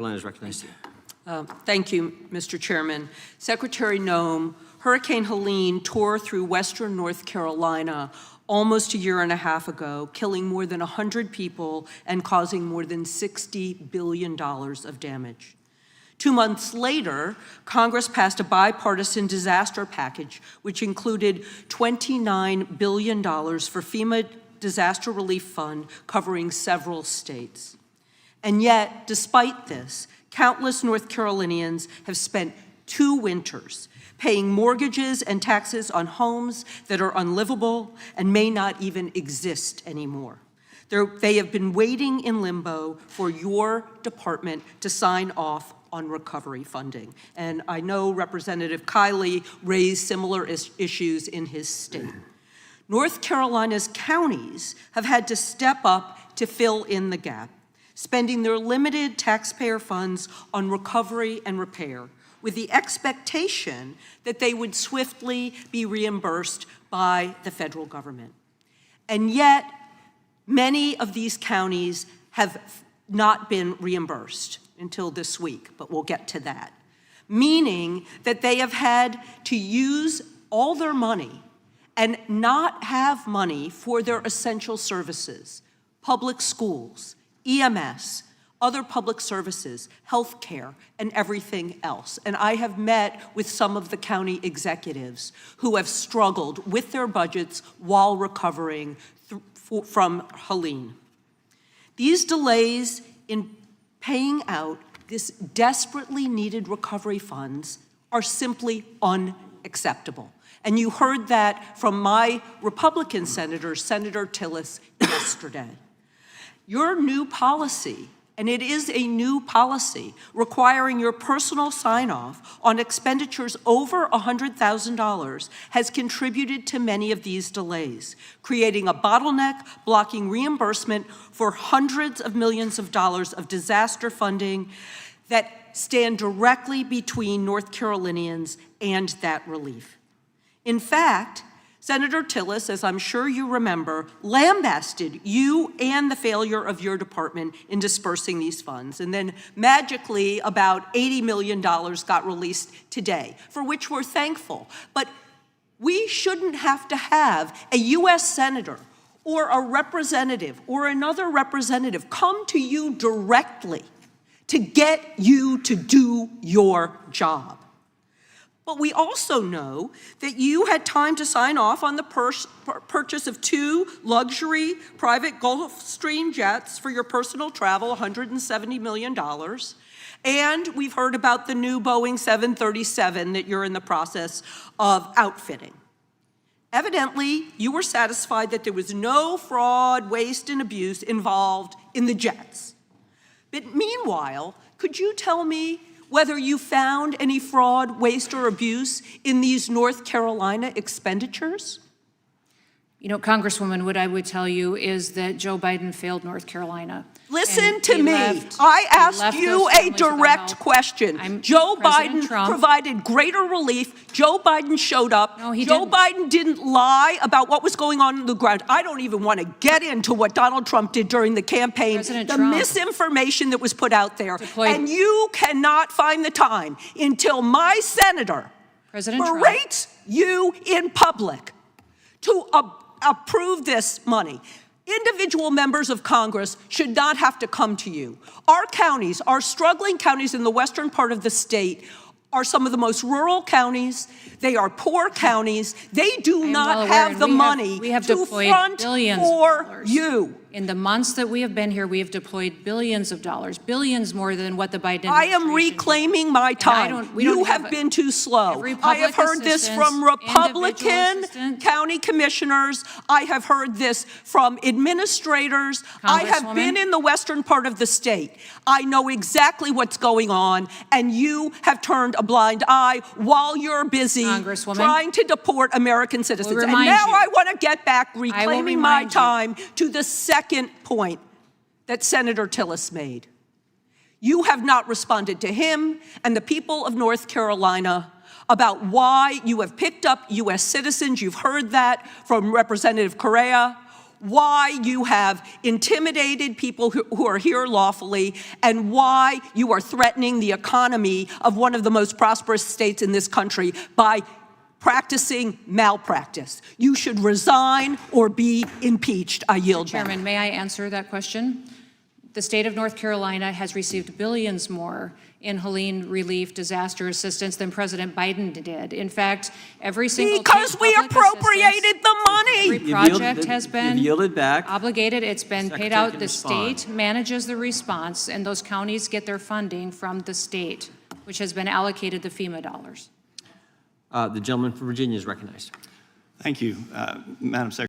Line is recognized. Thank you, Mr. Chairman. Secretary Noem, Hurricane Helene tore through western North Carolina almost a year and a half ago, killing more than 100 people and causing more than $60 billion of damage. 2 months later, Congress passed a bipartisan disaster package, which included $29 billion for FEMA Disaster Relief Fund covering several states. And yet, despite this, countless North Carolinians have spent 2 winters paying mortgages and taxes on homes that are unlivable and may not even exist anymore. They have been waiting in limbo for your department to sign off on recovery funding. And I know Representative Kiley raised similar issues in his state. North Carolina's counties have had to step up to fill in the gap, spending their limited taxpayer funds on recovery and repair, with the expectation that they would swiftly be reimbursed by the federal government. And yet, many of these counties have not been reimbursed until this week, but we'll get to that. Meaning that they have had to use all their money and not have money for their essential services, public schools, EMS, other public services, healthcare, and everything else. And I have met with some of the county executives who have struggled with their budgets while recovering from Helene. These delays in paying out this desperately needed recovery funds are simply unacceptable. And you heard that from my Republican senator, Senator Tillis, yesterday. Your new policy, and it is a new policy, requiring your personal sign-off on expenditures over $100,000 has contributed to many of these delays, creating a bottleneck, blocking reimbursement for hundreds of millions of dollars of disaster funding that stand directly between North Carolinians and that relief. In fact, Senator Tillis, as I'm sure you remember, lambasted you and the failure of your department in dispersing these funds. And then magically, about $80 million got released today, for which we're thankful. But we shouldn't have to have a U.S. senator or a representative or another representative come to you directly to get you to do your job. But we also know that you had time to sign off on the purchase of 2 luxury private Gulfstream jets for your personal travel, $170 million. And we've heard about the new Boeing 737 that you're in the process of outfitting. Evidently, you were satisfied that there was no fraud, waste, and abuse involved in the jets. But meanwhile, could you tell me whether you found any fraud, waste, or abuse in these North Carolina expenditures? You know, Congresswoman, what I would tell you is that Joe Biden failed North Carolina. Listen to me. I asked you a direct question. Joe Biden provided greater relief. Joe Biden showed up. No, he Joe didn't. Biden didn't lie about what was going on the ground. I don't even want to get into what Donald Trump did during the campaign, President the Trump misinformation that was put out there. And you cannot find the time until my senator berates you in public to approve this money. Individual members of Congress should not have to come to you. Our counties, our struggling counties in the western part of the state, are some of the most rural counties. They are poor counties. They do not have the money to front for you. In the months that we have been here, we have deployed billions of dollars, billions more than what the Biden administration I am reclaiming my time. You have been too slow. I have heard this from Republican county commissioners. I have heard this from administrators. I have been in the western part of the state. I know exactly what's going on, and you have turned a blind eye while you're busy trying to deport American citizens. And now I want to get back, reclaiming my time, to the second point that Senator Tillis made. You have not responded to him and the people of North Carolina about why you have picked up U.S. citizens. You've heard that from Representative Correa. why you have intimidated people who are here lawfully and why you are threatening the economy of one of the most prosperous states in this country by practicing malpractice. You should resign or be impeached. I yield back. Chairman, may I answer that question? The state of North Carolina has received billions more in Helene relief disaster assistance than President Biden did. In fact, every single because we appropriated the money. Every project has been yielded back. obligated. It's been Secretary paid out. can The respond. state manages the response, and those counties get their funding from the state, which has been allocated the FEMA dollars. The gentleman from Virginia is recognized. Thank you, Madam Secretary.